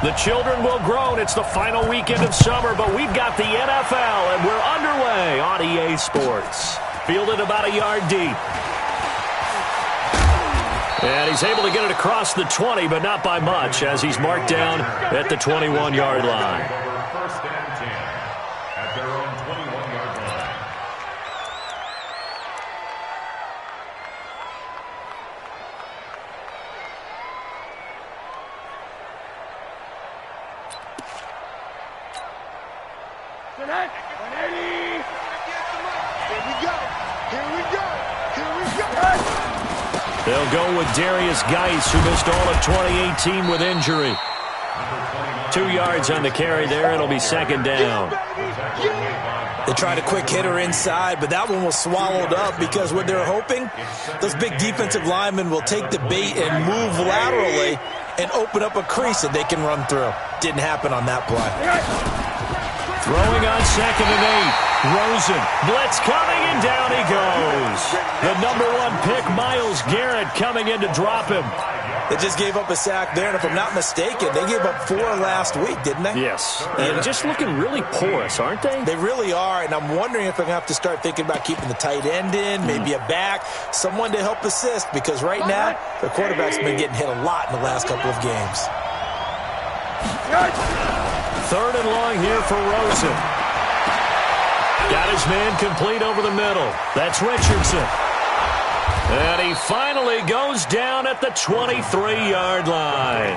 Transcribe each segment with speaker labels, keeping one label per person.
Speaker 1: The children will groan. It's the final weekend of summer, but we've got the NFL, and we're underway on EA Sports. Fielded about a yard deep. And he's able to get it across the 20, but not by much, as he's marked down at the 21-yard line.
Speaker 2: First and 10 at their own 21-yard line.
Speaker 1: They'll go with Darius Geis, who missed all of 2018 with injury. 2 yards on the carry there. It'll be second down.
Speaker 3: They tried a quick hitter inside, but that one was swallowed up because what they're hoping, those big defensive linemen will take the bait and move laterally and open up a crease that they can run through. Didn't happen on that play.
Speaker 1: Throwing on second and 8. Rosen, blitz coming, and down he goes. The #1 pick, Myles Garrett, coming in to drop him.
Speaker 3: They just gave up a sack there, and if I'm not mistaken, they gave up 4 last week, didn't they?
Speaker 1: Yes. And just looking really porous, aren't they?
Speaker 3: They really are, and I'm wondering if I'm going to have to start thinking about keeping the tight end in, maybe a back, someone to help assist, because right now, the quarterback's been getting hit a lot in the last couple of games.
Speaker 1: Third and long here for Rosen. Got his man complete over the middle. That's Richardson. And he finally goes down at the 23-yard line.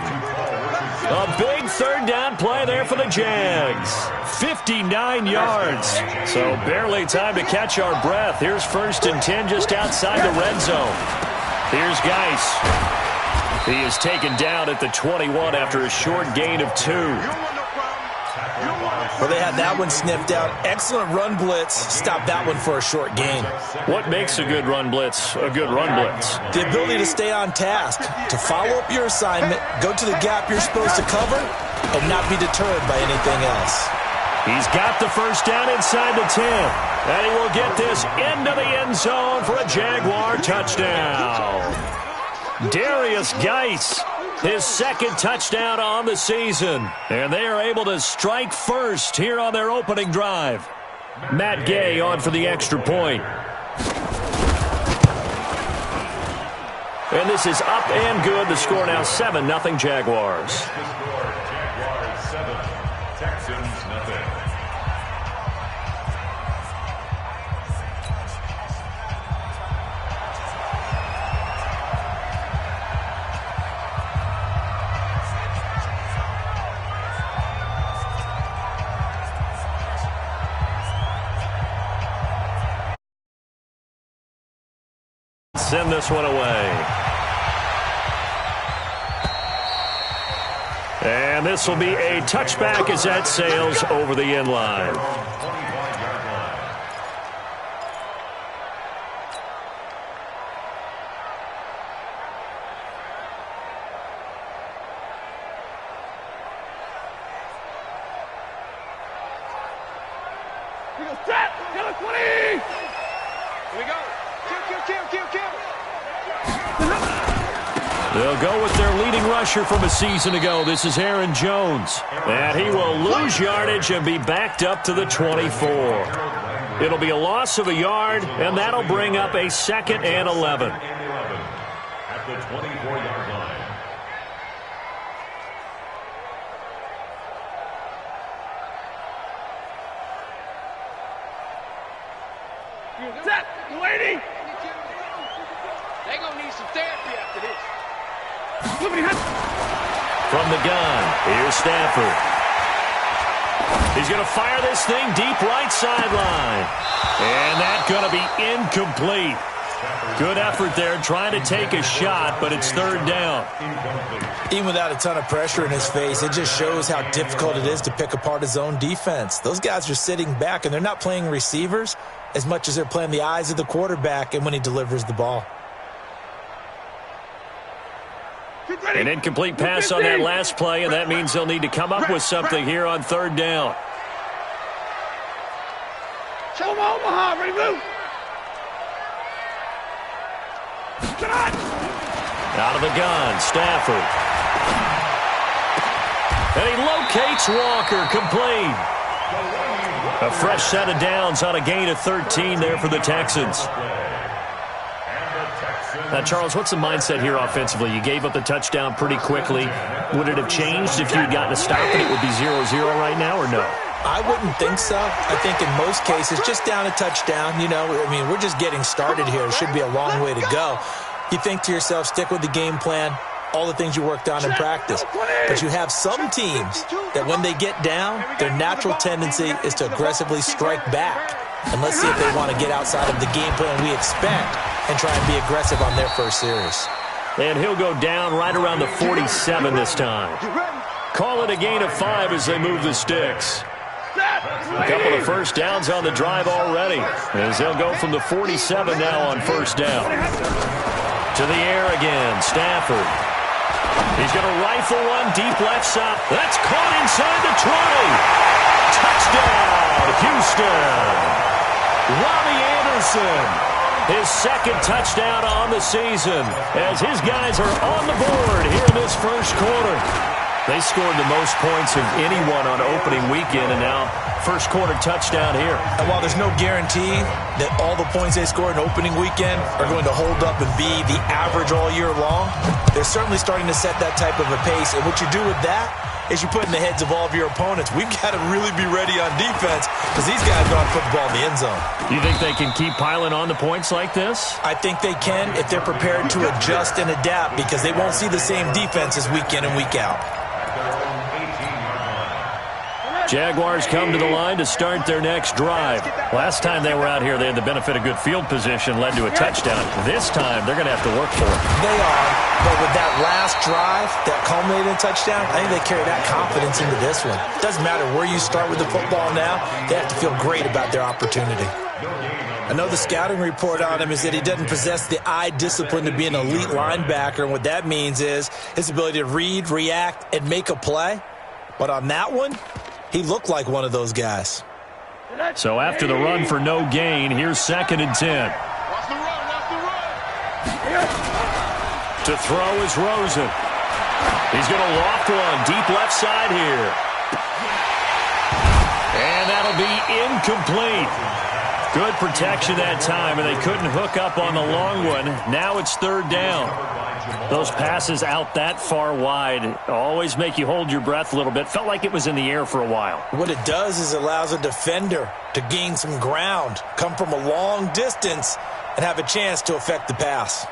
Speaker 1: A big third down play there for the Jags. 59 yards. So barely time to catch our breath. Here's first and 10 just outside the red zone. Here's Geis. He is taken down at the 21 after a short gain of 2.
Speaker 3: Well, they had that one sniffed out. Excellent run blitz. Stopped that one for a short gain.
Speaker 1: What makes a good run blitz a good run blitz?
Speaker 3: The ability to stay on task, to follow up your assignment, go to the gap you're supposed to cover, and not be deterred by anything else.
Speaker 1: He's got the first down inside the 10. And he will get this into the end zone for a Jaguar touchdown. Darius Geis, his second touchdown on the season. And they are able to strike first here on their opening drive. Matt Gay on for the extra point. And this is up and good. The score now 7-0 Jaguars.
Speaker 2: Jaguars 7, Texans nothing.
Speaker 1: Send this one away. And this will be a touchback as that sails over the end line. They'll go with their leading rusher from a season ago. This is Aaron Jones. And he will lose yardage and be backed up to the 24. It'll be a loss of a yard, and that'll bring up a 2nd and 11.
Speaker 2: At the 24-yard line.
Speaker 4: Set, lady. They're going to need some therapy after this.
Speaker 1: From the gun, here's Stafford. He's going to fire this thing deep right sideline. And that's going to be incomplete. Good effort there trying to take a shot, but it's third down.
Speaker 3: Even without a ton of pressure in his face, it just shows how difficult it is to pick apart his own defense. Those guys are sitting back, and they're not playing receivers as much as they're playing the eyes of the quarterback and when he delivers the ball.
Speaker 1: An incomplete pass on that last play, and that means they'll need to come up with something here on third down.
Speaker 4: Show them Omaha, ready, blue.
Speaker 1: Out of the gun, Stafford. And he locates Walker, complete. A fresh set of downs on a gain of 13 there for the Texans. Now, Charles, what's the mindset here offensively? You gave up the touchdown pretty quickly. Would it have changed if you had gotten a stop and it would be 0-0 right now, or no?
Speaker 3: I wouldn't think so. I think in most cases, just down a touchdown, we're just getting started here. It should be a long way to go. You think to yourself, stick with the game plan, all the things you worked on in practice. But you have some teams that when they get down, their natural tendency is to aggressively strike back. And let's see if they want to get outside of the game plan we expect and try and be aggressive on their first series.
Speaker 1: And he'll go down right around the 47 this time. Call it a gain of 5 as they move the sticks. A couple of first downs on the drive already, as they'll go from the 47 now on first down. To the air again, Stafford. He's going to rifle one deep left side. That's caught inside the 20. Touchdown, Houston. Robbie Anderson, his second touchdown on the season, as his guys are on the board here in this first quarter. They scored the most points of anyone on opening weekend, and now first quarter touchdown here.
Speaker 3: And while there's no guarantee that all the points they scored in opening weekend are going to hold up and be the average all year long, they're certainly starting to set that type of a pace. And what you do with that is you put in the heads of all of your opponents, we've got to really be ready on defense because these guys don't put the ball in the end zone.
Speaker 1: You think they can keep piling on the points like this?
Speaker 3: I think they can if they're prepared to adjust and adapt, because they won't see the same defenses week in and week out.
Speaker 1: Jaguars come to the line to start their next drive. Last time they were out here, they had the benefit of good field position, led to a touchdown. This time, they're going to have to work for it.
Speaker 3: They are, but with that last drive that culminated in a touchdown, I think they carry that confidence into this one. It doesn't matter where you start with the football now, they have to feel great about their opportunity. I know the scouting report on him is that he doesn't possess the eye discipline to be an elite linebacker, and what that means is his ability to read, react, and make a play. But on that one, he looked like one of those guys.
Speaker 1: So after the run for no gain, here's 2nd and 10. To throw is Rosen. He's going to loft one deep left side here. And that'll be incomplete. Good protection that time, and they couldn't hook up on the long one. Now it's 3rd down. Those passes out that far wide always make you hold your breath a little bit. Felt like it was in the air for a while.
Speaker 3: What it does is it allows a defender to gain some ground, come from a long distance, and have a chance to affect the pass.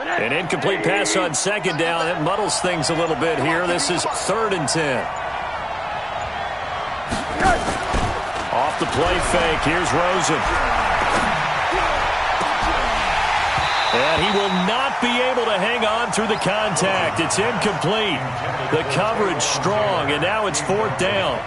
Speaker 1: An incomplete pass on 2nd down. It muddles things a little bit here. This is 3rd and 10. Off the play fake. Here's Rosen. And he will not be able to hang on through the contact. It's incomplete. The coverage strong, and now it's 4th down.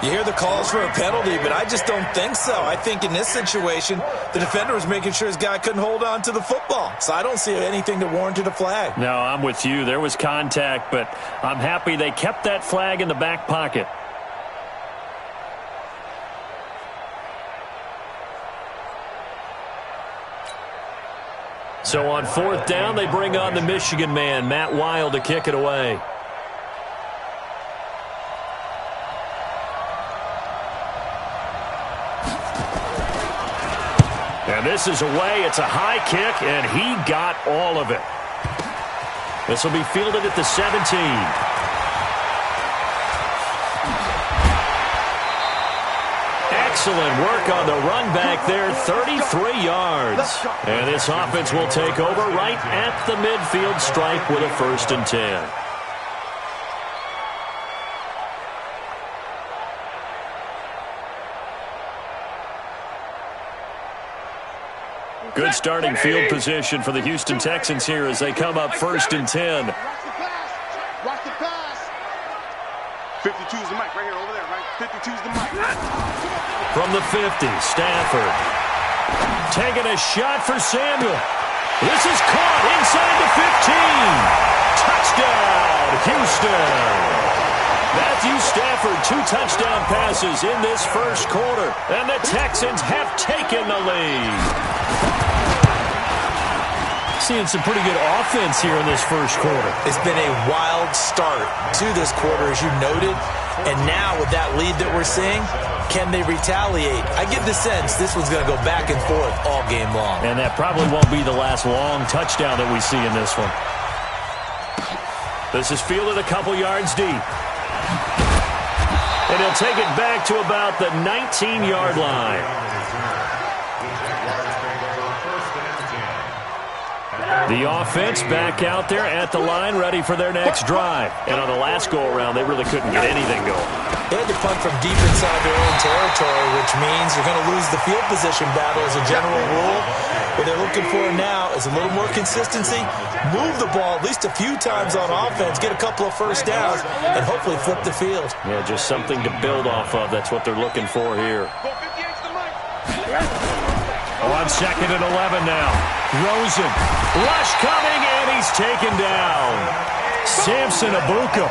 Speaker 3: You hear the calls for a penalty, but I just don't think so. I think in this situation, the defender was making sure his guy couldn't hold on to the football. So I don't see anything that warranted a flag.
Speaker 1: No, I'm with you. There was contact, but I'm happy they kept that flag in the back pocket. So on 4th down, they bring on the Michigan man, Matt Wild, to kick it away. And this is away. It's a high kick, and he got all of it. This will be fielded at the 17. Excellent work on the run back there, 33 yards. And this offense will take over right at the midfield stripe with a 1st and 10. Good starting field position for the Houston Texans here as they come up 1st and 10.
Speaker 4: Watch the pass. 52's the mic right here, over there, right? 52's the mic.
Speaker 1: From the 50, Stafford. Taking a shot for Samuel. This is caught inside the 15. Touchdown, Houston. Matthew Stafford, 2 touchdown passes in this first quarter. And the Texans have taken the lead. Seeing some pretty good offense here in this first quarter.
Speaker 3: It's been a wild start to this quarter, as you noted. And now with that lead that we're seeing, can they retaliate? I get the sense this one's going to go back and forth all game long.
Speaker 1: And that probably won't be the last long touchdown that we see in this one. This is fielded a couple yards deep. And he'll take it back to about the 19-yard line. The offense back out there at the line, ready for their next drive. And on the last go-around, they really couldn't get anything going.
Speaker 3: They had to punt from deep inside their own territory, which means you're going to lose the field position battle as a general rule. What they're looking for now is a little more consistency, move the ball at least a few times on offense, get a couple of first downs, and hopefully flip the field.
Speaker 1: Yeah, just something to build off of. That's what they're looking for here. On 2nd and 11 now. Rosen. Rush coming, and he's taken down. Samson Abuka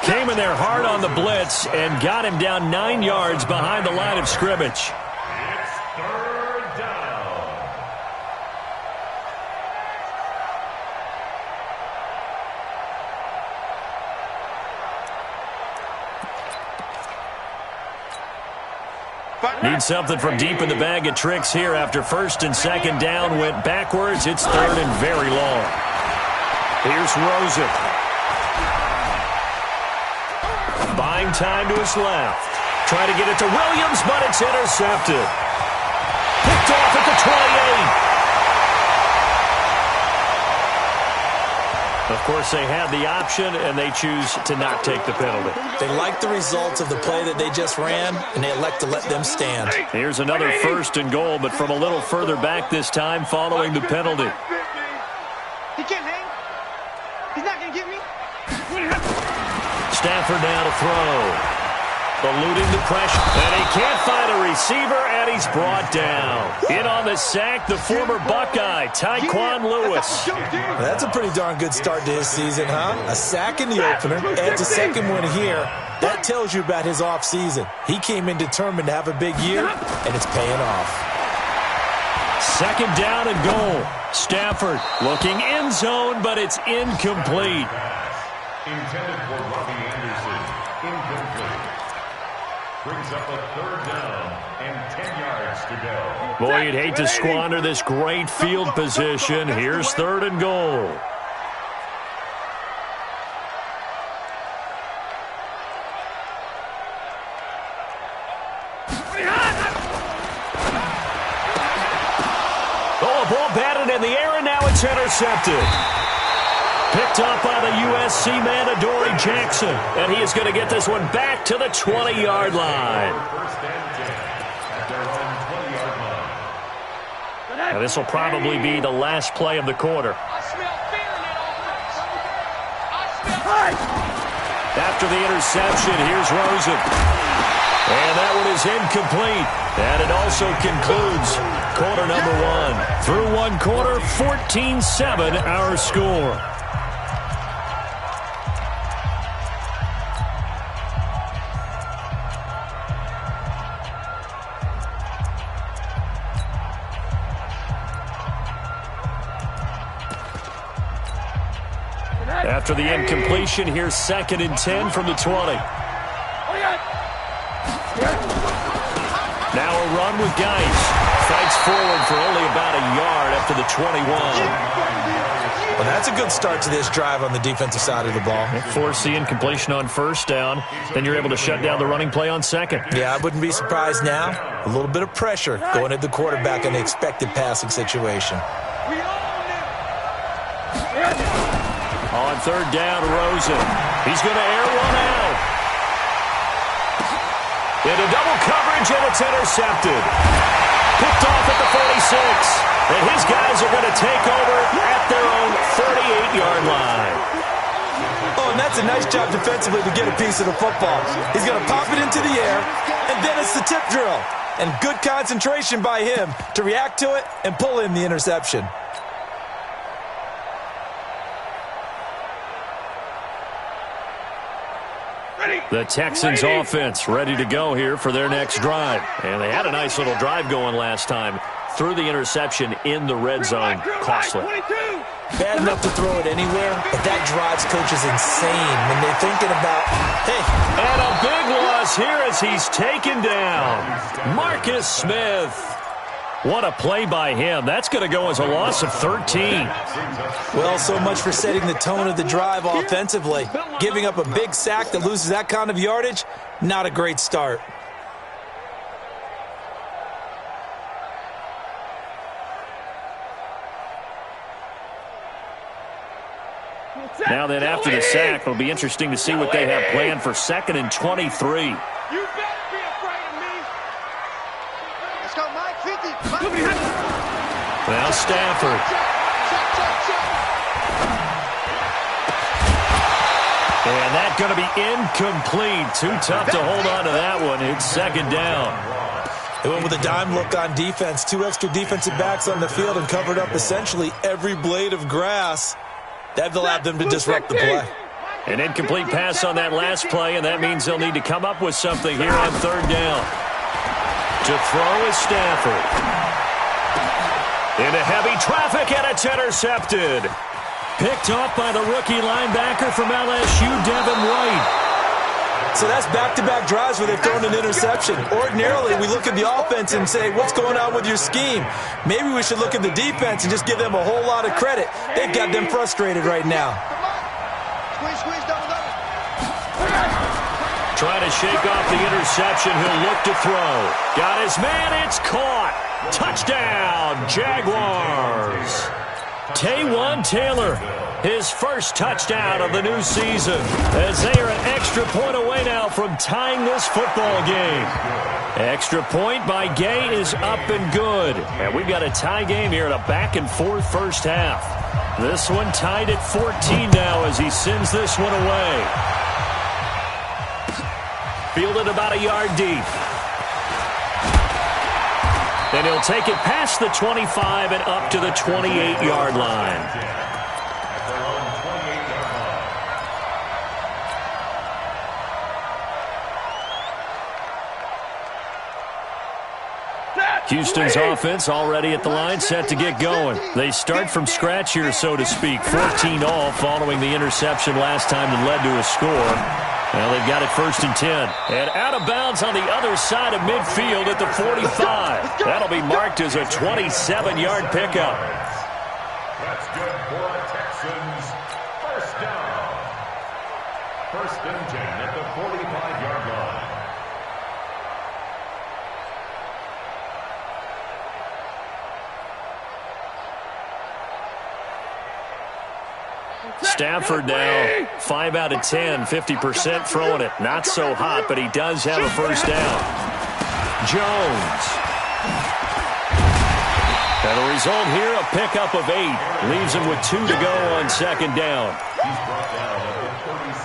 Speaker 1: came in there hard on the blitz and got him down 9 yards behind the line of scrimmage.
Speaker 2: It's 3rd down.
Speaker 1: Need something from deep in the bag of tricks here after 1st and 2nd down went backwards. It's 3rd and very long. Here's Rosen. Buying time to his left. Trying to get it to Williams, but it's intercepted. Picked off at the 28. Of course, they had the option, and they choose to not take the penalty.
Speaker 3: They like the results of the play that they just ran, and they elect to let them stand.
Speaker 1: Here's another 1st and goal, but from a little further back this time following the penalty.
Speaker 4: He can't hang. He's not going to get me.
Speaker 1: Stafford now to throw. Eluding the pressure. And he can't find a receiver, and he's brought down. In on the sack, the former Buckeye, Tyquan Lewis.
Speaker 3: That's a pretty darn good start to his season, huh? A sack in the opener, adds a second one here. That tells you about his offseason. He came in determined to have a big year, and it's paying off.
Speaker 1: 2nd down and goal. Stafford looking end zone, but it's incomplete.
Speaker 2: Intended for Robbie Anderson. Incomplete. Brings up a 3rd down and 10 yards to go.
Speaker 1: Boy, you'd hate to squander this great field position. Here's 3rd and goal. Oh, a ball batted in the air, and now it's intercepted. Picked up by the USC man, Adoree Jackson. And he is going to get this one back to the 20-yard line.
Speaker 2: 1st and 10 at their own 20-yard line.
Speaker 1: Now, this will probably be the last play of the quarter.
Speaker 4: I smell fear in that offense.
Speaker 1: After the interception, here's Rosen. And that one is incomplete. And it also concludes quarter number 1. Through one quarter, 14-7 our score. After the incompletion, here's 2nd and 10 from the 20. Now a run with Geis. Fights forward for only about a yard up to the 21.
Speaker 3: Well, that's a good start to this drive on the defensive side of the ball.
Speaker 1: Force the incompletion on 1st down. Then you're able to shut down the running play on 2nd.
Speaker 3: Yeah, I wouldn't be surprised now. A little bit of pressure going at the quarterback in the expected passing situation.
Speaker 1: On 3rd down, Rosen. He's going to air one out. Into double coverage, and it's intercepted. Picked off at the 46. And his guys are going to take over at their own 38-yard line.
Speaker 3: Oh, and that's a nice job defensively to get a piece of the football. He's going to pop it into the air, and then it's the tip drill. And good concentration by him to react to it and pull in the interception.
Speaker 1: The Texans offense ready to go here for their next drive. And they had a nice little drive going last time. Threw the interception in the red zone. Costly.
Speaker 3: Bad enough to throw it anywhere, but that drives coaches insane when they're thinking about, hey.
Speaker 1: And a big loss here as he's taken down. Marcus Smith. What a play by him. That's going to go as a loss of 13.
Speaker 3: Well, so much for setting the tone of the drive offensively. Giving up a big sack that loses that kind of yardage, not a great start.
Speaker 1: Now then, after the sack, it'll be interesting to see what they have planned for 2nd and 23.
Speaker 4: You better be afraid of me. Let's go, Mike. 50.
Speaker 1: Now Stafford. And that's going to be incomplete. Too tough to hold on to that one. It's 2nd down.
Speaker 3: They went with a dime look on defense. 2 extra defensive backs on the field and covered up essentially every blade of grass. That allowed them to disrupt the play.
Speaker 1: An incomplete pass on that last play, and that means they'll need to come up with something here on 3rd down. To throw is Stafford. Into heavy traffic, and it's intercepted. Picked off by the rookie linebacker from LSU, Devin White.
Speaker 3: So that's back-to-back drives where they've thrown an interception. Ordinarily, we look at the offense and say, what's going on with your scheme? Maybe we should look at the defense and just give them a whole lot of credit. They've got them frustrated right now.
Speaker 1: Trying to shake off the interception. He'll look to throw. Got his man. It's caught. Touchdown, Jaguars. Taywan Taylor, his first touchdown of the new season, as they are an extra point away now from tying this football game. Extra point by Gay is up and good. And we've got a tie game here in a back-and-forth first half. This one tied at 14 now as he sends this one away. Fielded about a yard deep. And he'll take it past the 25 and up to the 28-yard line. Houston's offense already at the line, set to get going. They start from scratch here, so to speak. 14-all following the interception last time that led to a score. Well, they've got it 1st and 10. And out of bounds on the other side of midfield at the 45. That'll be marked as a 27-yard pickup.
Speaker 2: That's good for Texans. 1st down. 1st and 10 at the 45-yard line.
Speaker 1: Stafford now 5 out of 10, 50% throwing it. Not so hot, but he does have a 1st down. Jones. And the result here, a pickup of 8. Leaves him with 2 to go on 2nd down.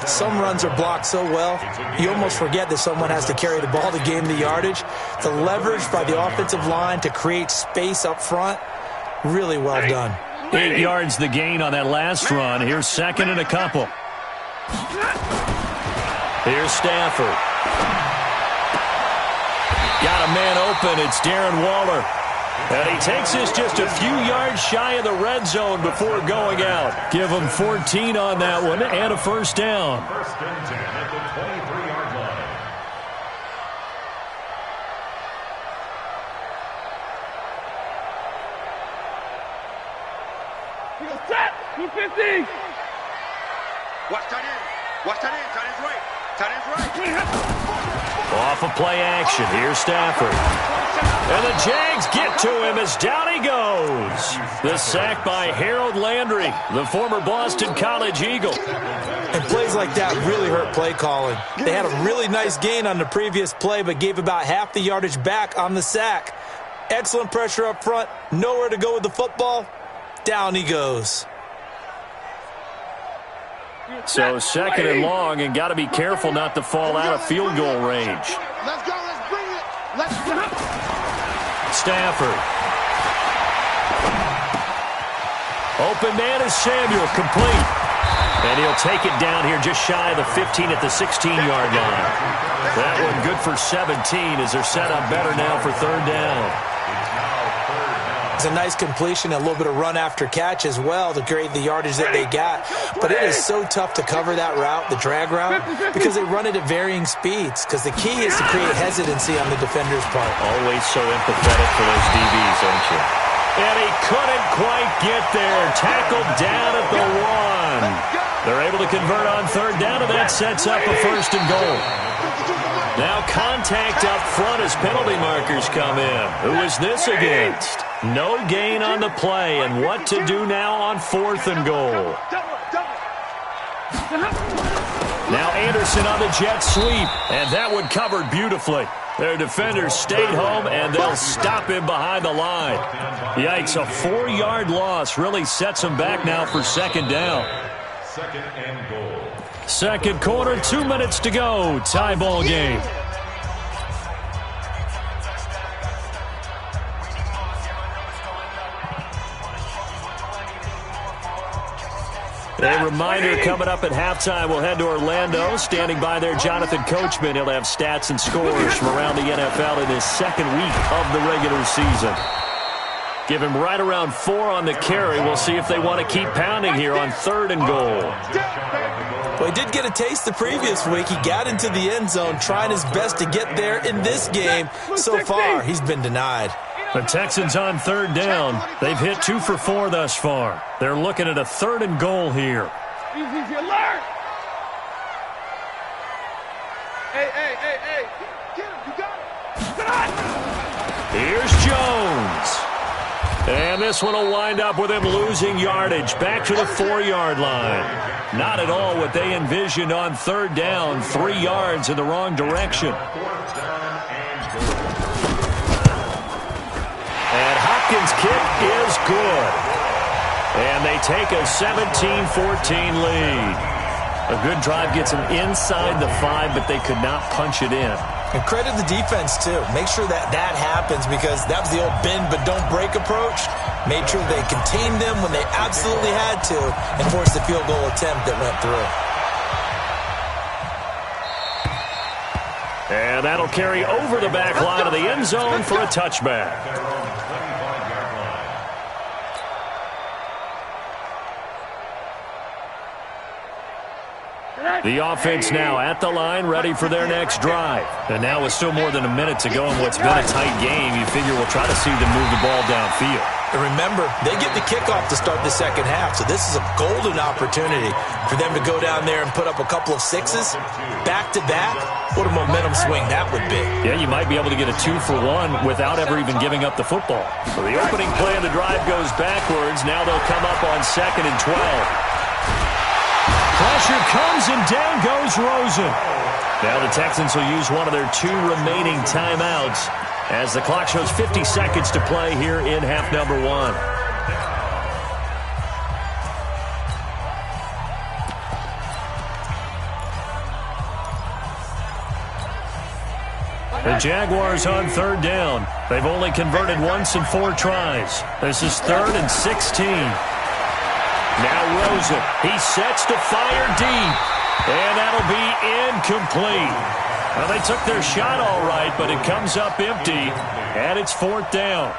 Speaker 3: Some runs are blocked so well, you almost forget that someone has to carry the ball to gain the yardage. The leverage by the offensive line to create space up front, really well done.
Speaker 1: 8 yards the gain on that last run. Here's 2nd and a couple. Here's Stafford. Got a man open. It's Darren Waller. And he takes this just a few yards shy of the red zone before going out. Give him 14 on that one and a 1st down.
Speaker 2: 1st and 10 at the 23-yard line.
Speaker 4: Set! 250!
Speaker 5: Watch tight end. Watch tight end. Tight end's right. Tight end's right.
Speaker 1: Off of play action. Here's Stafford. And the Jags get to him as down he goes. The sack by Harold Landry, the former Boston College Eagle.
Speaker 3: And plays like that really hurt play calling. They had a really nice gain on the previous play, but gave about half the yardage back on the sack. Excellent pressure up front. Nowhere to go with the football. Down he goes.
Speaker 1: So 2nd and long, and got to be careful not to fall out of field goal range.
Speaker 4: Let's go, let's bring it. Let's go.
Speaker 1: Stafford. Open man is Samuel, complete. And he'll take it down here just shy of the 15 at the 16-yard line. That one good for 17 as they're set up better now for third down.
Speaker 3: It's a nice completion, a little bit of run after catch as well to create the yardage that they got. But it is so tough to cover that route, the drag route, because they run it at varying speeds. Because the key is to create hesitancy on the defender's part.
Speaker 1: Always so empathetic for those DBs, aren't you? And he couldn't quite get there. Tackled down at the 1. They're able to convert on third down, and that sets up a first and goal. Now contact up front as penalty markers come in. Who is this against? No gain on the play, and what to do now on fourth and goal. Now Anderson on the jet sweep, and that one covered beautifully. Their defenders stayed home, and they'll stop him behind the line. Yikes, a 4-yard loss really sets them back now for second down.
Speaker 2: Second and goal.
Speaker 1: Second quarter, 2 minutes to go. Tie ball game. A reminder coming up at halftime, we'll head to Orlando. Standing by there, Jonathan Coachman. He'll have stats and scores from around the NFL in his second week of the regular season. Give him right around 4 on the carry. We'll see if they want to keep pounding here on third and goal.
Speaker 3: Well, he did get a taste the previous week. He got into the end zone, trying his best to get there in this game. So far, he's been denied.
Speaker 1: The Texans on third down. They've hit 2 for 4 thus far. They're looking at a third and goal here.
Speaker 4: Easy, alert! Hey. Get him, you got it.
Speaker 1: Here's Jones. And this one will wind up with him losing yardage back to the 4-yard line. Not at all what they envisioned on third down. 3 yards in the wrong direction. Hopkins' kick is good. And they take a 17-14 lead. A good drive gets them inside the 5, but they could not punch it in.
Speaker 3: And credit the defense, too. Make sure that happens, because that was the old bend but don't break approach. Made sure they contained them when they absolutely had to and forced the field goal attempt that went through.
Speaker 1: And that'll carry over the back line of the end zone for a touchback. The offense now at the line, ready for their next drive. And now with still more than a minute to go in what's been a tight game, you figure we'll try to see them move the ball downfield.
Speaker 3: And remember, they get the kickoff to start the second half, so this is a golden opportunity for them to go down there and put up a couple of 6s back-to-back. What a momentum swing that would be.
Speaker 1: Yeah, you might be able to get a 2 for 1 without ever even giving up the football. So the opening play of the drive goes backwards. Now they'll come up on 2nd and 12. Pressure comes, and down goes Rosen. Now the Texans will use one of their 2 remaining timeouts as the clock shows 50 seconds to play here in half number 1. The Jaguars on third down. They've only converted once in 4 tries. This is 3rd and 16. Now Rosen, he sets to fire deep, and that'll be incomplete. Well, they took their shot all right, but it comes up empty, and it's 4th down.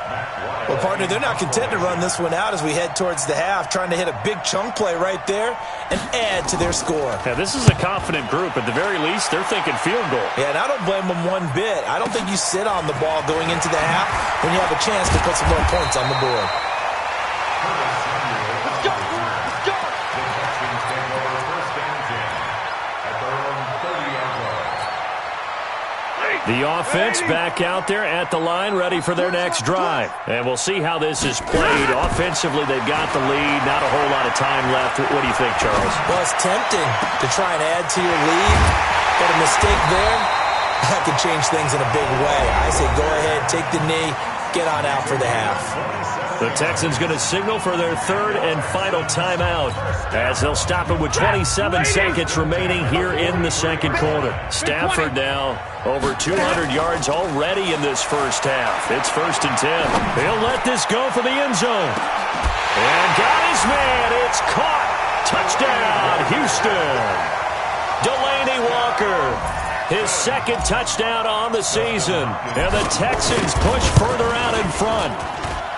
Speaker 3: Well, partner, they're not content to run this one out as we head towards the half, trying to hit a big chunk play right there and add to their score.
Speaker 1: Yeah, this is a confident group. At the very least, they're thinking field goal.
Speaker 3: Yeah, and I don't blame them one bit. I don't think you sit on the ball going into the half when you have a chance to put some more points on the board.
Speaker 1: The offense back out there at the line, ready for their next drive. And we'll see how this is played. Offensively, they've got the lead. Not a whole lot of time left. What do you think, Charles?
Speaker 3: Well, it's tempting to try and add to your lead. But a mistake there, that could change things in a big way. I say go ahead, take the knee, get on out for the half.
Speaker 1: The Texans going to signal for their 3rd and final timeout as they'll stop it with 27 seconds remaining here in the second quarter. Stafford now over 200 yards already in this first half. It's 1st and 10. He'll let this go for the end zone. And got his man. It's caught. Touchdown, Houston. Delaney Walker, his second touchdown on the season. And the Texans push further out in front.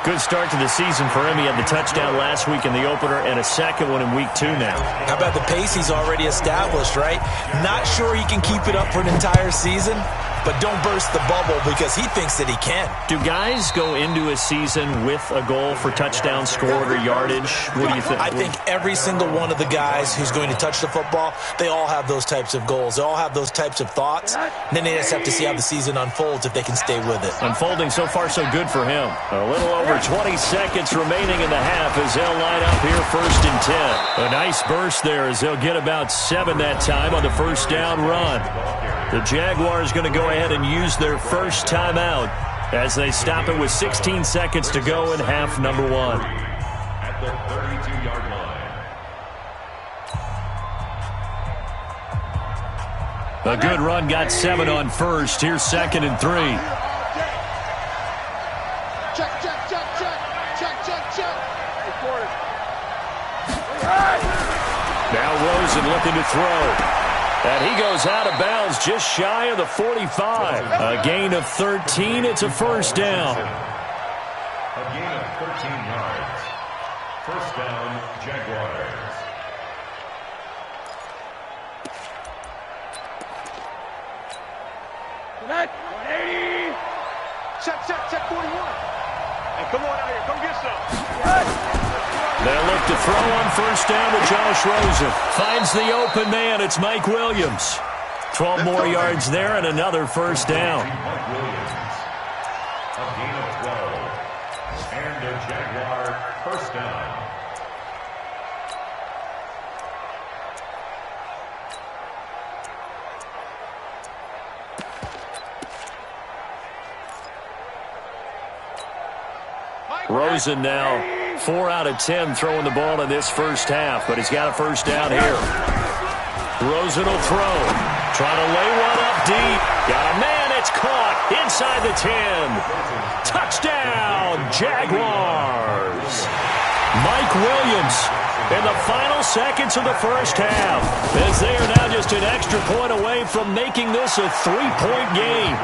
Speaker 1: Good start to the season for him. He had the touchdown last week in the opener and a second one in week 2 now.
Speaker 3: How about the pace he's already established, right? Not sure he can keep it up for an entire season, but don't burst the bubble because he thinks that he can.
Speaker 1: Do guys go into a season with a goal for touchdown scored or yardage? What do you think?
Speaker 3: I think every single one of the guys who's going to touch the football, they all have those types of goals. They all have those types of thoughts. And then they just have to see how the season unfolds if they can stay with it.
Speaker 1: Unfolding so far so good for him. A little over 20 seconds remaining in the half as they'll line up here 1st and 10. A nice burst there as they'll get about 7 that time on the first down run. The Jaguars going to go ahead and use their first timeout as they stop it with 16 seconds to go in half number 1.
Speaker 2: At the 32-yard line.
Speaker 1: A good run got 7 on first. Here's 2nd and 3.
Speaker 4: Check, check, check, check. Check, check, check.
Speaker 1: Now Rosen looking to throw. And he goes out of bounds just shy of the 45. A gain of 13. It's a first down.
Speaker 2: A gain of 13 yards. First down, Jaguars.
Speaker 4: Connect. 180. Check, 41. Hey, come on out here. Come get some.
Speaker 1: They'll look to throw on first down to Josh Rosen. Finds the open man. It's Mike Williams. 12 more yards there and another first down.
Speaker 2: Mike Williams. A gain of 12. And a Jaguar first down.
Speaker 1: Rosen now 4 out of 10 throwing the ball in this first half, but he's got a first down here. Rosen will throw. Trying to lay one up deep. Got a man. It's caught inside the 10. Touchdown, Jaguars. Mike Williams in the final seconds of the first half as they are now just an extra point away from making this a 3-point game.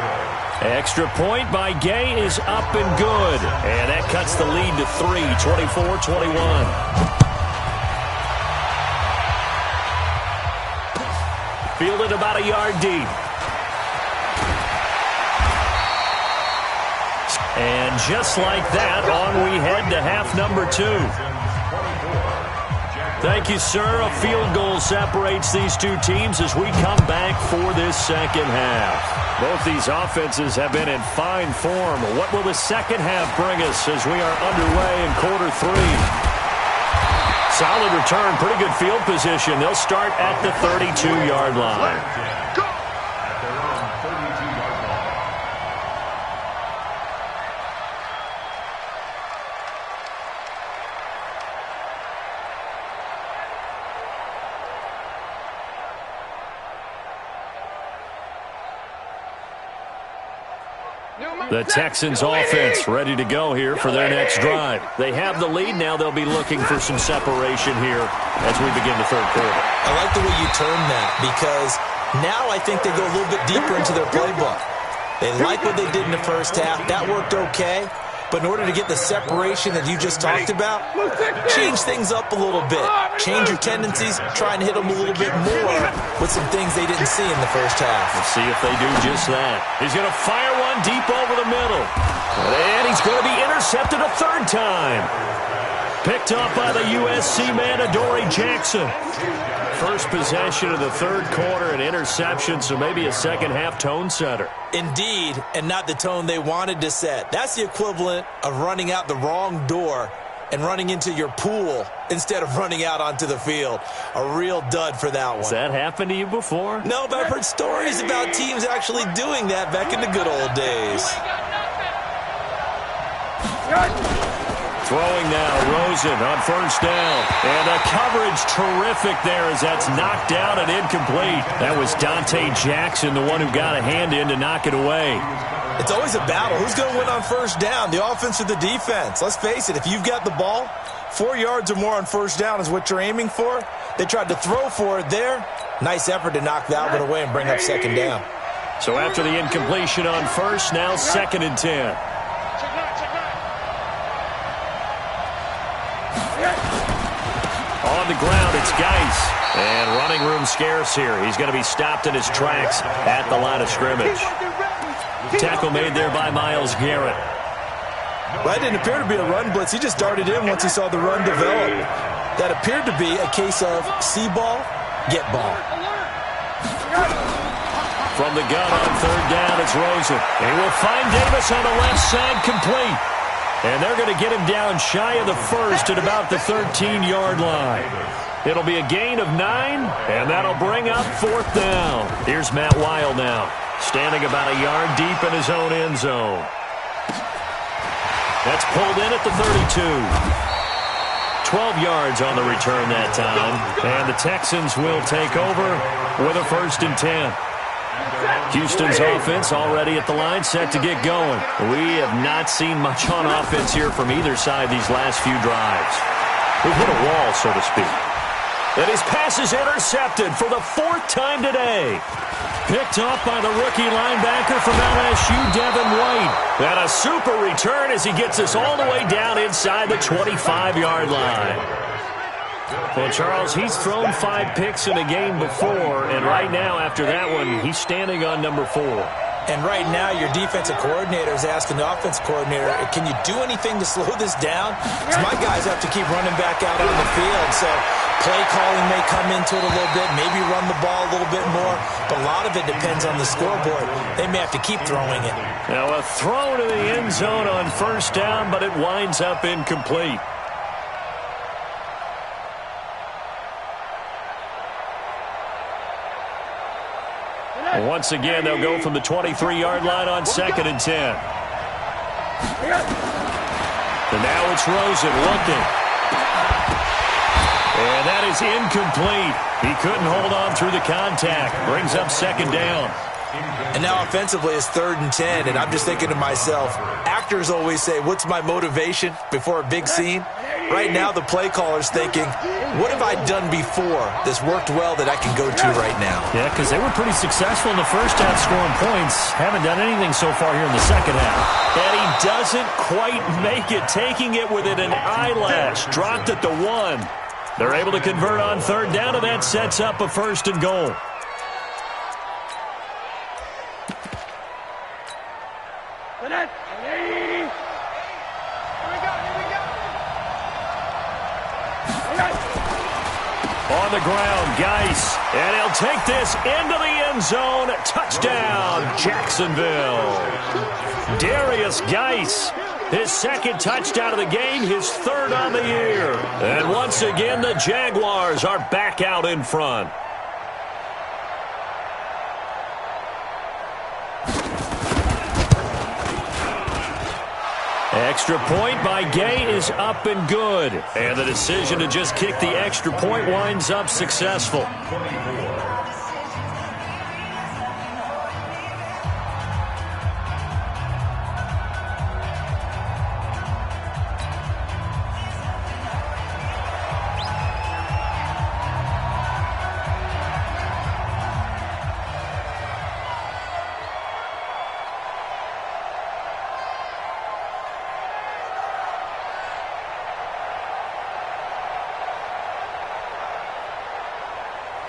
Speaker 1: Extra point by Gay is up and good. And that cuts the lead to 3, 24-21. Fielded about a yard deep. And just like that, on we head to half number 2. Thank you, sir. A field goal separates these two teams as we come back for this second half. Both these offenses have been in fine form. What will the second half bring us as we are underway in quarter 3? Solid return, pretty good field position. They'll start at the 32-yard line.
Speaker 2: At their own 32-yard line.
Speaker 1: The Texans offense ready to go here for their next drive. They have the lead. Now they'll be looking for some separation here as we begin the third quarter.
Speaker 3: I like the way you term that because now I think they go a little bit deeper into their playbook. They like what they did in the first half. That worked okay. But in order to get the separation that you just talked about, change things up a little bit. Change your tendencies, try and hit them a little bit more with some things they didn't see in the first half.
Speaker 1: Let's see if they do just that. He's going to fire one deep over the middle. And he's going to be intercepted a third time. Picked up by the USC man, Adoree Jackson. First possession of the third quarter, an interception, so maybe a second-half tone setter.
Speaker 3: Indeed, and not the tone they wanted to set. That's the equivalent of running out the wrong door and running into your pool instead of running out onto the field. A real dud for that one.
Speaker 1: Has that happened to you before?
Speaker 3: No, but I've heard stories about teams actually doing that back in the good old days.
Speaker 1: Throwing now, Rosen on first down. And the coverage terrific there as that's knocked down and incomplete. That was Dante Jackson, the one who got a hand in to knock it away.
Speaker 3: It's always a battle. Who's going to win on first down, the offense or the defense? Let's face it, if you've got the ball, 4 yards or more on first down is what you're aiming for. They tried to throw for it there. Nice effort to knock that one away and bring up second down.
Speaker 1: So after the incompletion on first, now 2nd and 10. On the ground, it's Geis. And running room scarce here. He's going to be stopped in his tracks at the line of scrimmage. Tackle made there by Myles Garrett.
Speaker 3: Well, that didn't appear to be a run blitz. He just darted in once he saw the run develop. That appeared to be a case of see ball, get ball.
Speaker 1: From the gun on third down, it's Rosen. He will find Davis on the left side, complete. And they're going to get him down shy of the first at about the 13-yard line. It'll be a gain of 9, and that'll bring up 4th down. Here's Matt Weil now, standing about a yard deep in his own end zone. That's pulled in at the 32. 12 yards on the return that time. And the Texans will take over with a 1st and 10. Houston's offense already at the line, set to get going. We have not seen much on offense here from either side these last few drives. We've hit a wall, so to speak. And his pass is intercepted for the 4th time today. Picked off by the rookie linebacker from LSU, Devin White. And a super return as he gets us all the way down inside the 25-yard line. Well, Charles, he's thrown 5 picks in a game before, and right now, after that one, he's standing on number 4.
Speaker 3: And right now, your defensive coordinator is asking the offensive coordinator, can you do anything to slow this down? Because my guys have to keep running back out on the field, so play calling may come into it a little bit, maybe run the ball a little bit more, but a lot of it depends on the scoreboard. They may have to keep throwing it.
Speaker 1: Now, a throw to the end zone on first down, but it winds up incomplete. Once again, they'll go from the 23-yard line on 2nd and 10. And now it's Rosen looking. And that is incomplete. He couldn't hold on through the contact. Brings up 2nd down.
Speaker 3: And now offensively it's 3rd and 10, and I'm just thinking to myself, actors always say, what's my motivation before a big scene? Right now the play caller's thinking, what have I done before that's worked well that I can go to right now?
Speaker 1: Yeah, because they were pretty successful in the first half scoring points. Haven't done anything so far here in the second half. And he doesn't quite make it, taking it within an eyelash. Dropped at the 1. They're able to convert on third down, and that sets up a 1st and goal. On the ground, Geis, and he'll take this into the end zone. Touchdown, Jacksonville. Darius Geis, his 2nd touchdown of the game, his 3rd on the year. And once again, the Jaguars are back out in front. Extra point by Gay is up and good. And the decision to just kick the extra point winds up successful.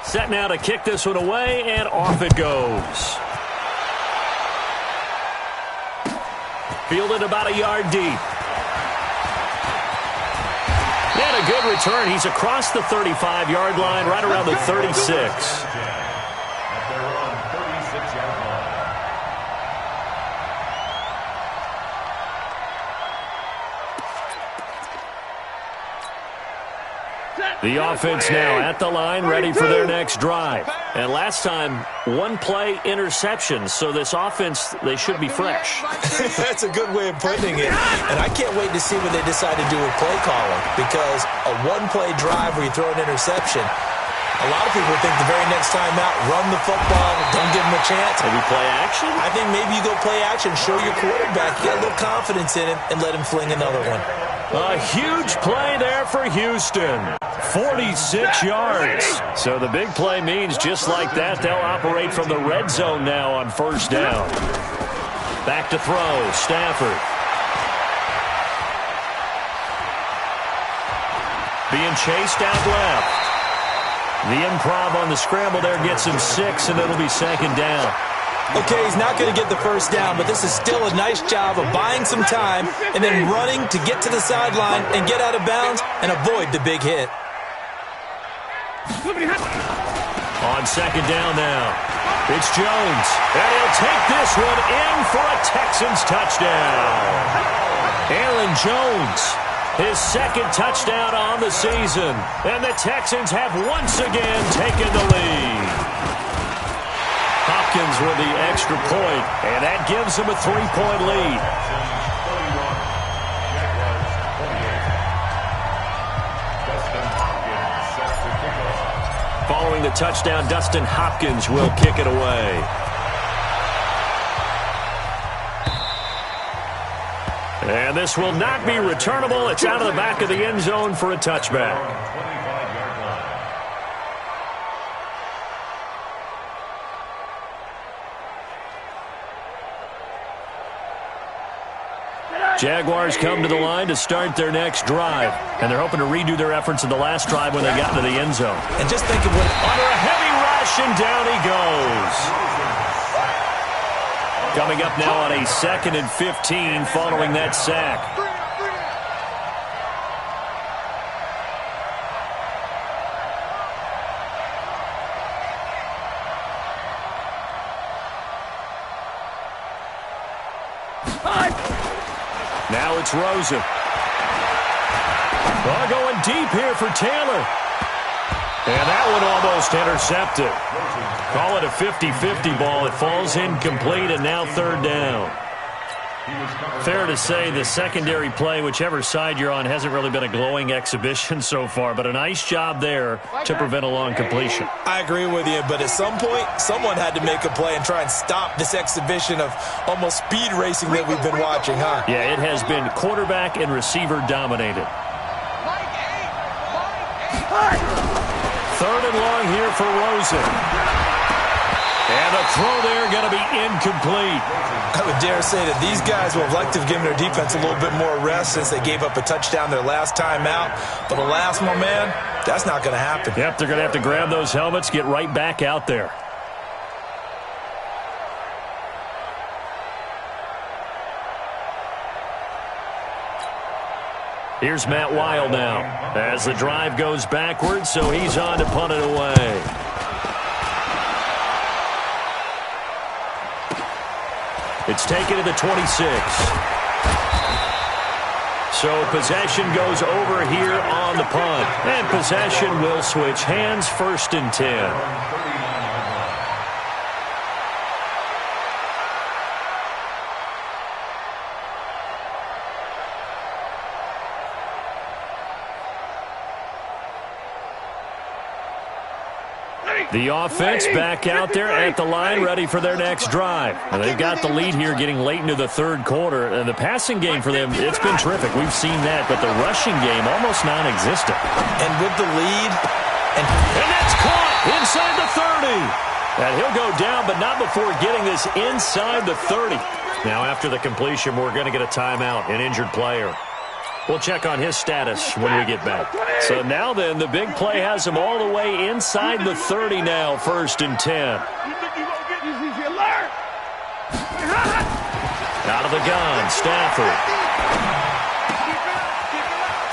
Speaker 1: Set now to kick this one away, and off it goes. Fielded about a yard deep. And a good return. He's across the 35-yard line, right around the 36. The offense now at the line, ready for their next drive. And last time, one-play interception, so this offense, they should be fresh.
Speaker 3: That's a good way of putting it. And I can't wait to see what they decide to do with play calling, because a one-play drive where you throw an interception, a lot of people think the very next time out, run the football, don't give them a chance.
Speaker 1: Maybe play action?
Speaker 3: I think maybe you go play action, show your quarterback, get a little confidence in him, and let him fling another one.
Speaker 1: A huge play there for Houston. 46 yards. So the big play means just like that, they'll operate from the red zone now on first down. Back to throw, Stafford. Being chased out left. The improv on the scramble there gets him 6, and it'll be second down.
Speaker 3: Okay, he's not going to get the first down, but this is still a nice job of buying some time and then running to get to the sideline and get out of bounds and avoid the big hit.
Speaker 1: On second down now, it's Jones, and he'll take this one in for a Texans touchdown. Aaron Jones, his second touchdown on the season, and the Texans have once again taken the lead. Hopkins with the extra point, and that gives him a 3-point lead. Following the touchdown, Dustin Hopkins will kick it away. And this will not be returnable. It's out of the back of the end zone for a touchback. Jaguars come to the line to start their next drive, and they're hoping to redo their efforts in the last drive when they got into the end zone.
Speaker 3: And just think of what...
Speaker 1: Under a heavy rush, and down he goes. Coming up now on a 2nd and 15 following that sack. Now it's Rosen. Going deep here for Taylor. And that one almost intercepted. Call it a 50-50 ball. It falls incomplete, and now third down. Fair to say the secondary play, whichever side you're on, hasn't really been a glowing exhibition so far, but a nice job there to prevent a long completion.
Speaker 3: I agree with you, but at some point, someone had to make a play and try and stop this exhibition of almost speed racing that we've been watching, huh?
Speaker 1: Yeah, it has been quarterback and receiver dominated. Third and long here for Rosen. And the throw there going to be incomplete.
Speaker 3: I would dare say that these guys would have liked to have given their defense a little bit more rest since they gave up a touchdown their last time out. But alas, my man, that's not going to happen.
Speaker 1: Yep, they're going to have to grab those helmets, get right back out there. Here's Matt Weil now as the drive goes backwards, so he's on to punt it away. It's taken to the 26. So possession goes over here on the punt. And possession will switch hands, 1st and 10. The offense back out there at the line, ready for their next drive. And they've got the lead here getting late into the third quarter. And the passing game for them, it's been terrific. We've seen that. But the rushing game, almost non-existent.
Speaker 3: And with the lead...
Speaker 1: And that's caught inside the 30. And he'll go down, but not before getting this inside the 30. Now, after the completion, we're going to get a timeout, an injured player. We'll check on his status when we get back. So now then, the big play has him all the way inside the 30 now, 1st and 10. Out of the gun, Stafford.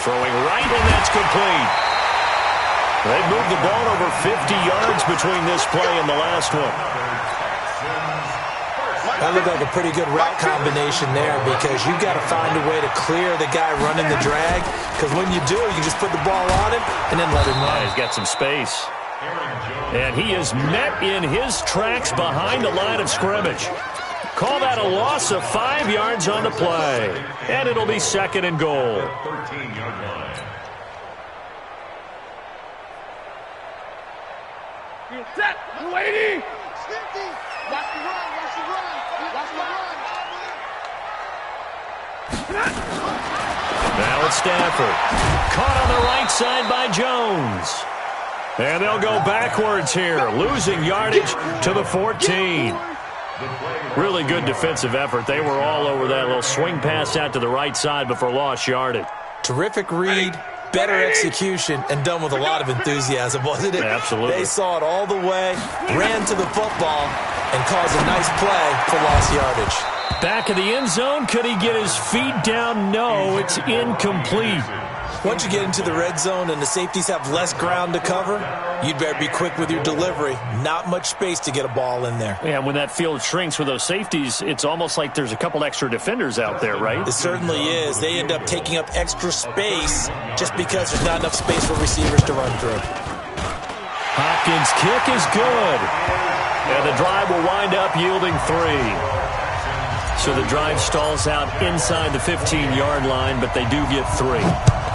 Speaker 1: Throwing right, and that's complete. They've moved the ball over 50 yards between this play and the last one.
Speaker 3: That looked like a pretty good route combination there because you've got to find a way to clear the guy running the drag, because when you do, you just put the ball on him and then let him run.
Speaker 1: He's got some space. And he is met in his tracks behind the line of scrimmage. Call that a loss of 5 yards on the play. And it'll be 2nd and goal.
Speaker 2: 13-yard line.
Speaker 4: Set. Lady. Watch the run. Watch the run. Watch the run.
Speaker 1: Now it's Stafford. Caught on the right side by Jones. And they'll go backwards here, losing yardage to the 14. Really good defensive effort. They were all over that little swing pass out to the right side before lost yardage.
Speaker 3: Terrific read, better execution, and done with a lot of enthusiasm, wasn't it?
Speaker 1: Absolutely.
Speaker 3: They saw it all the way, ran to the football, and caused a nice play for lost yardage.
Speaker 1: Back of the end zone, could he get his feet down? No, it's incomplete.
Speaker 3: Once you get into the red zone and the safeties have less ground to cover, you'd better be quick with your delivery. Not much space to get a ball in there.
Speaker 1: Yeah, when that field shrinks with those safeties, it's almost like there's a couple extra defenders out there, right?
Speaker 3: It certainly is. They end up taking up extra space just because there's not enough space for receivers to run through.
Speaker 1: Hopkins' kick is good. And the drive will wind up yielding 3. So the drive stalls out inside the 15-yard line, but they do get 3.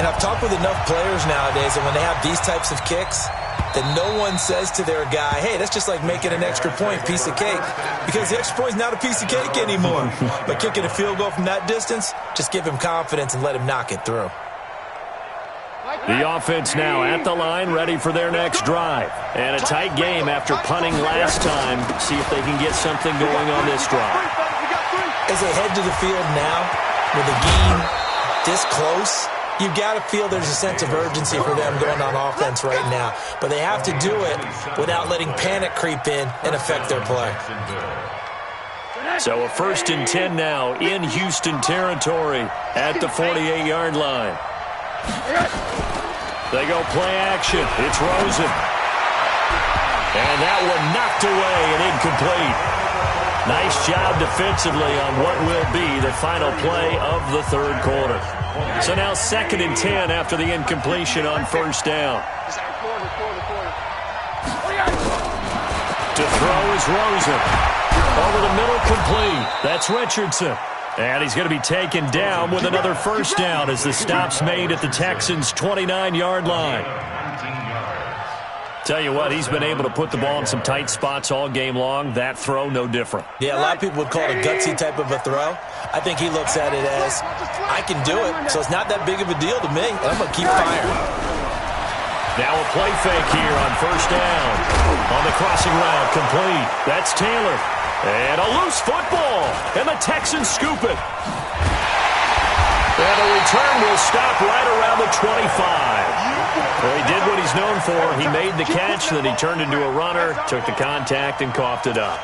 Speaker 3: And I've talked with enough players nowadays that when they have these types of kicks, that no one says to their guy, hey, that's just like making an extra point, piece of cake. Because the extra point is not a piece of cake anymore. But kicking a field goal from that distance, just give him confidence and let him knock it through.
Speaker 1: The offense now at the line, ready for their next drive. And a tight game after punting last time. See if they can get something going on this drive.
Speaker 3: As they head to the field now, with a game this close, you've got to feel there's a sense of urgency for them going on offense right now. But they have to do it without letting panic creep in and affect their play.
Speaker 1: So a 1st and 10 now in Houston territory at the 48-yard line. They go play action. It's Rosen. And that one knocked away and incomplete. Nice job defensively on what will be the final play of the 3rd quarter. So now 2nd and 10 after the incompletion on 1st down. To throw is Rosen. Over the middle, complete. That's Richardson. And he's going to be taken down with another 1st down as the stop's made at the Texans' 29-yard line. Tell you what, he's been able to put the ball in some tight spots all game long. That throw, no different.
Speaker 3: Yeah, a lot of people would call it a gutsy type of a throw. I think he looks at it as, I can do it, so it's not that big of a deal to me, and I'm going to keep firing.
Speaker 1: Now a play fake here on 1st down. On the crossing route, complete. That's Taylor. And a loose football. And the Texans scoop it. And the return will stop right around the 25. Well, he did what he's known for. He made the catch, then he turned into a runner, took the contact, and coughed it up.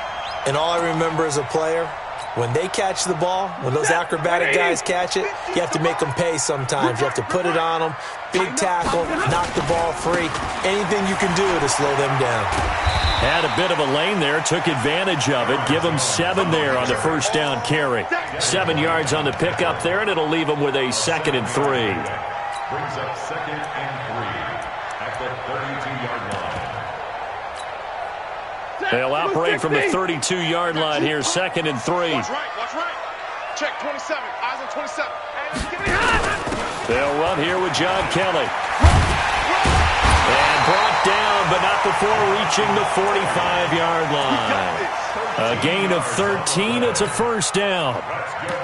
Speaker 3: And all I remember as a player, when they catch the ball, when those acrobatic guys catch it, you have to make them pay sometimes. You have to put it on them, big tackle, knock the ball free. Anything you can do to slow them down.
Speaker 1: Had a bit of a lane there, took advantage of it. Give him 7 there on the 1st down carry. 7 yards on the pickup there, and it'll leave him with a 2nd and 3.
Speaker 2: Brings up 2nd and 3 at the 32-yard line.
Speaker 1: They'll operate from the 32-yard line here, 2nd and 3.
Speaker 5: Watch right, watch right. Check 27, eyes on 27.
Speaker 1: They'll run here with John Kelly. And brought down, but not before reaching the 45-yard line. A gain of 13. It's a 1st down.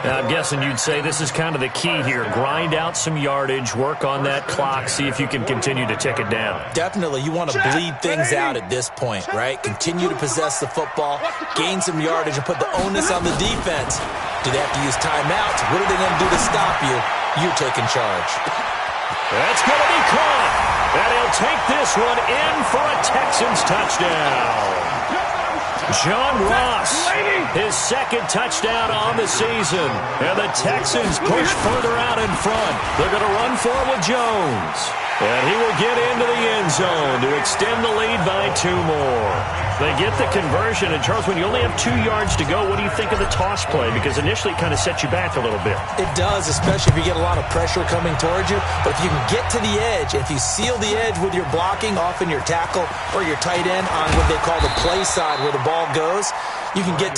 Speaker 1: Now, I'm guessing you'd say this is kind of the key here. Grind out some yardage, work on that clock, see if you can continue to tick it down.
Speaker 3: Definitely. You want to bleed things out at this point, right? Continue to possess the football, gain some yardage, and put the onus on the defense. Do they have to use timeouts? What are they going to do to stop you? You're taking charge.
Speaker 1: That's going to be caught. And he'll take this one in for a Texans touchdown. John Ross, his 2nd touchdown on the season. And the Texans push further out in front. They're going to run for it with Jones. And he will get into the end zone to extend the lead by 2 more. They get the conversion. And, Charles, when you only have 2 yards to go, what do you think of the toss play? Because initially it kind of sets you back a little bit.
Speaker 3: It does, especially if you get a lot of pressure coming towards you. But if you can get to the edge, if you seal the edge with your blocking, often your tackle or your tight end on what they call the play side where the ball goes, you can get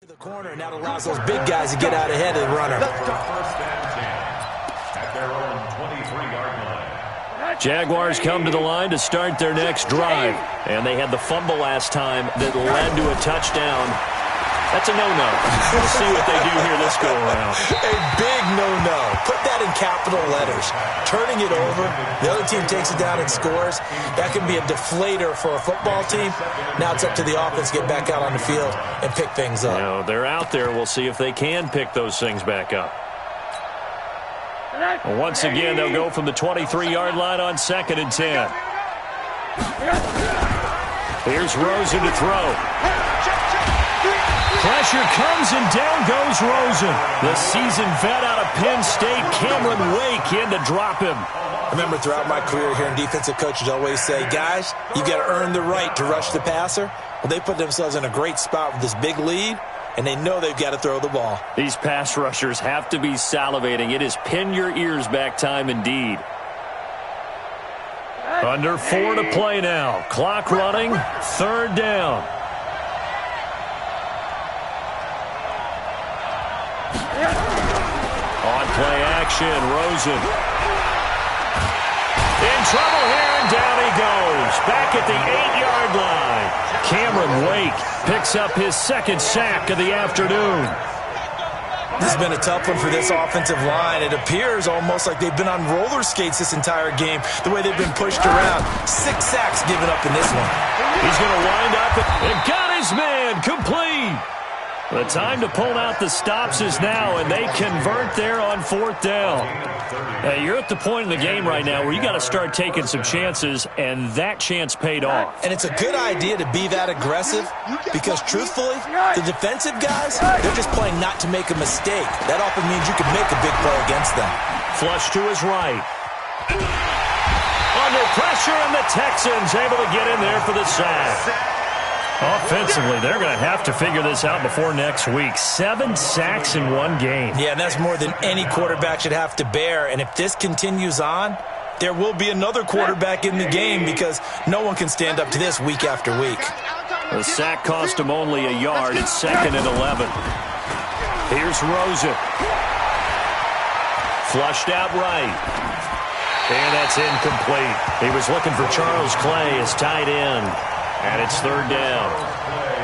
Speaker 3: the corner, and that allows those big guys to get out ahead of the runner.
Speaker 2: First and 10 at their own 23-yard line.
Speaker 1: Jaguars come to the line to start their next drive. And they had the fumble last time that led to a touchdown. That's a no-no. We'll see what they do here this go-around.
Speaker 3: A big no-no. Put that in capital letters. Turning it over, the other team takes it down and scores. That can be a deflator for a football team. Now it's up to the offense to get back out on the field and pick things up.
Speaker 1: You know, they're out there. We'll see if they can pick those things back up. Well, once again, they'll go from the 23-yard line on 2nd and 10. Here's Rosen to throw. Pressure comes, and down goes Rosen. The seasoned vet out of Penn State, Cameron Wake, in to drop him.
Speaker 3: I remember throughout my career hearing defensive coaches always say, guys, you got to earn the right to rush the passer. Well, they put themselves in a great spot with this big lead, and they know they've got to throw the ball.
Speaker 1: These pass rushers have to be salivating. It is pin your ears back time indeed. Under 4 to play now. Clock running, 3rd down. On play action, Rosen. In trouble here, and down he goes. Back at the 8-yard line. Cameron Wake picks up his 2nd sack of the afternoon.
Speaker 3: This has been a tough one for this offensive line. It appears almost like they've been on roller skates this entire game, the way they've been pushed around. 6 sacks given up in this one.
Speaker 1: He's going to wind up and got his man complete. The time to pull out the stops is now, and they convert there on 4th down. You're at the point in the game right now where you got to start taking some chances, and that chance paid off.
Speaker 3: And it's a good idea to be that aggressive because, truthfully, the defensive guys, they're just playing not to make a mistake. That often means you can make a big play against them.
Speaker 1: Flush to his right. Under pressure, and the Texans able to get in there for the sack. Offensively, they're going to have to figure this out before next week. 7 sacks in one game.
Speaker 3: Yeah, and that's more than any quarterback should have to bear. And if this continues on, there will be another quarterback in the game because no one can stand up to this week after week.
Speaker 1: The sack cost him only a yard. It's 2nd and 11. Here's Rosen. Flushed out right. And that's incomplete. He was looking for Charles Clay as tight end. And it's third down.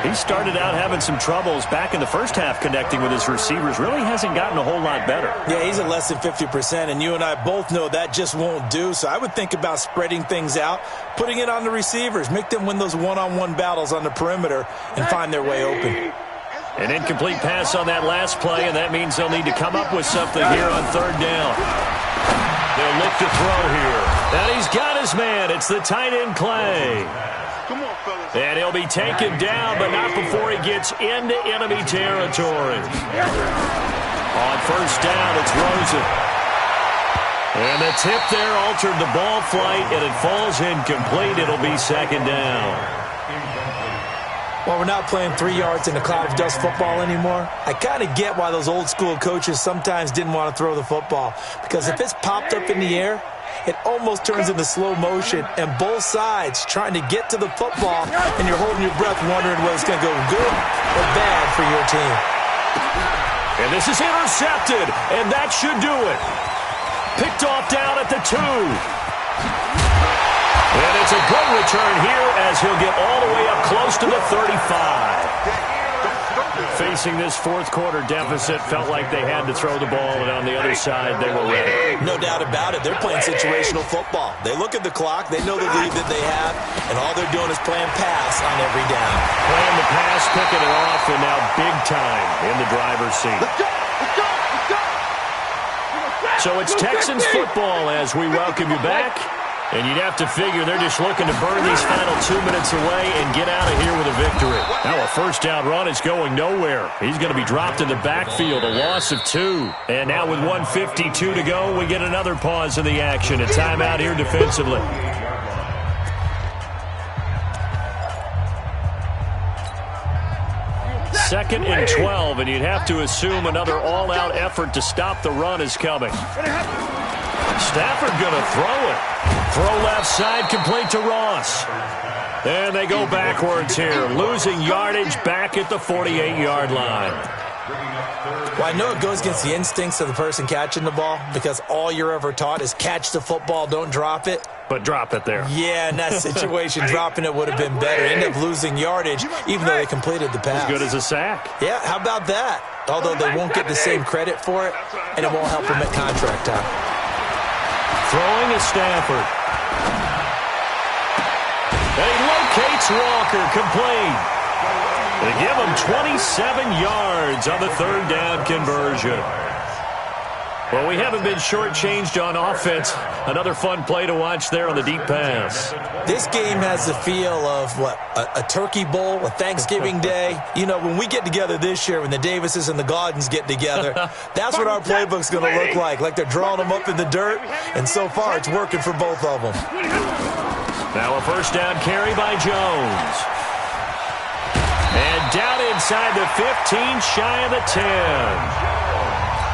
Speaker 1: He started out having some troubles back in the first half connecting with his receivers. Really hasn't gotten a whole lot better.
Speaker 3: Yeah, he's at less than 50%, and you and I both know that just won't do. So I would think about spreading things out, putting it on the receivers, make them win those one-on-one battles on the perimeter and find their way open.
Speaker 1: An incomplete pass on that last play, and that means they'll need to come up with something here on third down. They'll look to throw here. And he's got his man. It's the tight end, Clay.
Speaker 5: Come on, fellas.
Speaker 1: And he'll be taken down, but not before he gets into enemy territory. On first down, it's Rosen. And the tip there altered the ball flight, and it falls incomplete. It'll be second down.
Speaker 3: Well, we're not playing 3 yards in a cloud of dust football anymore. I kind of get why those old school coaches sometimes didn't want to throw the football. Because if it's popped up in the air, it almost turns into slow motion, and both sides trying to get to the football, and you're holding your breath wondering whether it's going to go good or bad for your team.
Speaker 1: And this is intercepted, and that should do it. Picked off down at the 2. And it's a good return here as he'll get all the way up close to the 35. Facing this fourth quarter deficit, felt like they had to throw the ball, and on the other side, they were ready.
Speaker 3: No doubt about it. They're playing situational football. They look at the clock. They know the lead that they have, and all they're doing is playing pass on every down.
Speaker 1: Playing the pass, picking it off, and now big time in the driver's seat.
Speaker 5: Let's go! Let's go! Let's go!
Speaker 1: So it's Texans football as we welcome you back. And you'd have to figure they're just looking to burn these final 2 minutes away and get out of here with a victory. Now a first down run is going nowhere. He's going to be dropped in the backfield, a loss of 2. And now with 1:52 to go, we get another pause in the action. A timeout here defensively. Second and 12, and you'd have to assume another all-out effort to stop the run is coming. Stafford going to throw it. Throw left side, complete to Ross. And they go backwards here, losing yardage back at the 48-yard line.
Speaker 3: Well, I know it goes against the instincts of the person catching the ball because all you're ever taught is catch the football, don't drop it.
Speaker 1: But drop it there.
Speaker 3: Yeah, in that situation, dropping it would have been better. End up losing yardage, even though they completed the pass.
Speaker 1: As good as a sack.
Speaker 3: Yeah, how about that? Although they won't get the same credit for it, and it won't help them at contract time.
Speaker 1: Throwing is Stafford. And he locates Walker, complete. They give him 27 yards on the third down conversion. Well, we haven't been shortchanged on offense. Another fun play to watch there on the deep pass.
Speaker 3: This game has the feel of, what, a turkey bowl, a Thanksgiving day. You know, when we get together this year, when the Davises and the Gaudens get together, that's what our playbook's going to look like they're drawing them up in the dirt, and so far it's working for both of them.
Speaker 1: Now a first down carry by Jones. And down inside the 15, shy of the 10.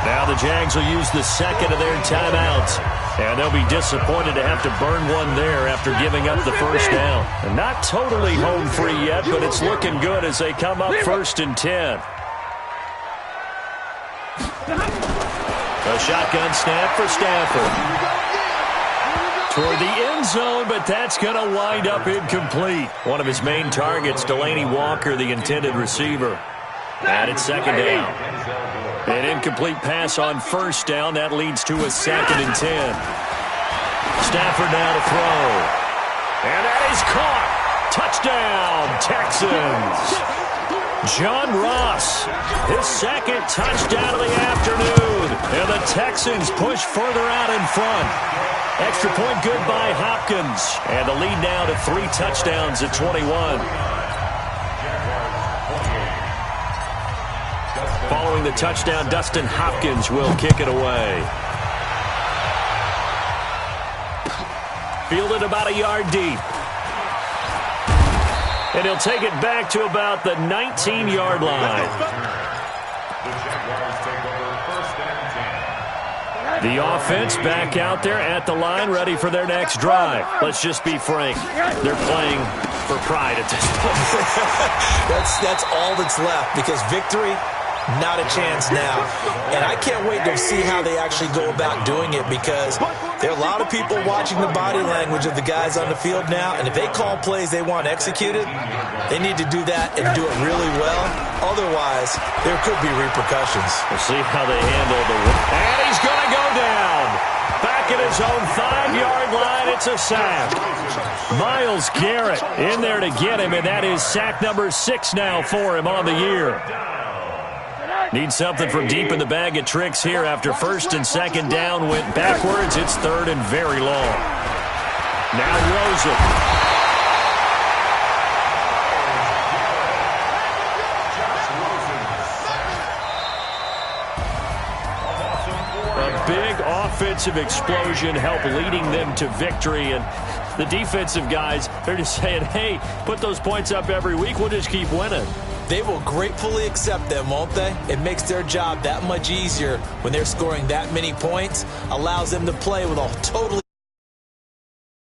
Speaker 1: Now the Jags will use the second of their timeouts. And they'll be disappointed to have to burn one there after giving up the first down. And not totally home free yet, but it's looking good as they come up first and 10. A shotgun snap for Stafford. Toward the end zone, but that's going to wind up incomplete. One of his main targets, Delaney Walker, the intended receiver. And it's second down. An incomplete pass on first down. That leads to a second and 10. Stafford now to throw. And that is caught. Touchdown, Texans. John Ross, his second touchdown of the afternoon. And the Texans push further out in front. Extra point good by Hopkins. And the lead now to 3 touchdowns at 21. Following the touchdown, Dustin Hopkins will kick it away. Fielded about a yard deep. And he'll take it back to about the 19-yard line. The offense back out there at the line, ready for their next drive. Let's just be frank. They're playing for pride at this point.
Speaker 3: That's all that's left, because victory, not a chance now. And I can't wait to see how they actually go about doing it, because There are a lot of people watching the body language of the guys on the field now, and if they call plays they want executed, they need to do that and do it really well. Otherwise, there could be repercussions.
Speaker 1: We'll see how they handle the... And he's going to go down. Back at his own 5-yard line, it's a sack. Myles Garrett in there to get him, and that is sack number 6 now for him on the year. Needs something from deep in the bag of tricks here after first and second down went backwards. It's third and very long. Now Rosen. A big offensive explosion helped leading them to victory, and the defensive guys, they're just saying, hey, put those points up every week, we'll just keep winning.
Speaker 3: They will gratefully accept them, won't they? It makes their job that much easier when they're scoring that many points, allows them to play with a totally